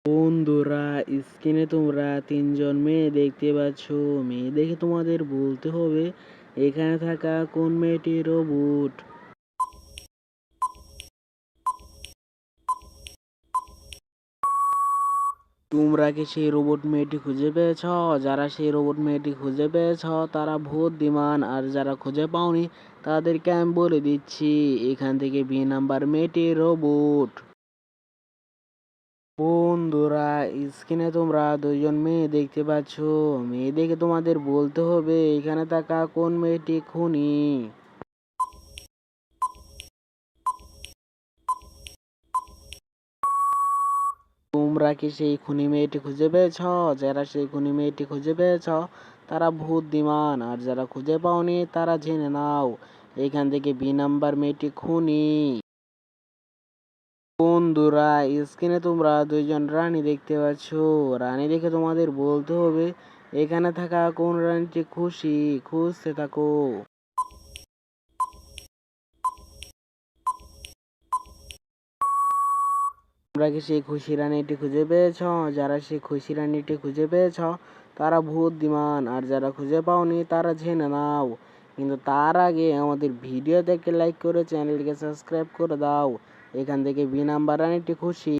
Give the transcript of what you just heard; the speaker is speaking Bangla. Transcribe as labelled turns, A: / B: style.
A: বন্ধুরা, স্ক্রিনে তোমরা তিনজন মেয়ে দেখতে পাচ্ছ। মেয়ে দেখে তোমাদের বলতে হবে এখানে থাকা কোন মেয়েটি রোবট। তোমরা কি সেই রোবট মেয়েটি খুঁজে পেয়েছ? যারা সেই রোবট মেয়েটি খুঁজে পেয়েছ তারা বুদ্ধিমান, আর যারা খুঁজে পাওনি তাদেরকে আমি বলে দিচ্ছি এখান থেকে বি নাম্বার মেয়েটি রোবট। বন্ধুরা, স্ক্রিনে তোমরা দুইজন মেয়ে দেখতে পাচ্ছ। মেয়ে দেখে তোমাদের বলতে হবে এখানে থাকা কোন মেয়েটি খুনি। তোমরা কি সেই খুনি মেয়েটি খুঁজে পেয়েছ? যারা সেই খুনি মেয়েটি খুঁজে পেয়েছ তারা বুদ্ধিমান, আর যারা খুঁজে পাওনি তারা জেনে নাও এখান থেকে বি নাম্বার মেয়েটি খুনি। বন্ধুরা, স্ক্রিনে তোমরা দুইজন রানী দেখতে পাচ্ছ। রানী দেখে তোমাদের বলতে হবে এখানে থাকা কোন রানীটি খুশি। খুঁজতে থাকো। তোমরা কি সেই খুশি রানীটি খুঁজে পেয়েছ? যারা সেই খুশি রানীটি খুঁজে পেয়েছ তারা বুদ্ধিমান, আর যারা খুঁজে পাওনি তারা জেনে নাও। কিন্তু তার আগে আমাদের ভিডিও দেখে লাইক করে চ্যানেলটিকে সাবস্ক্রাইব করে দাও। এখান থেকে বি নাম্বার রানীটি খুশি।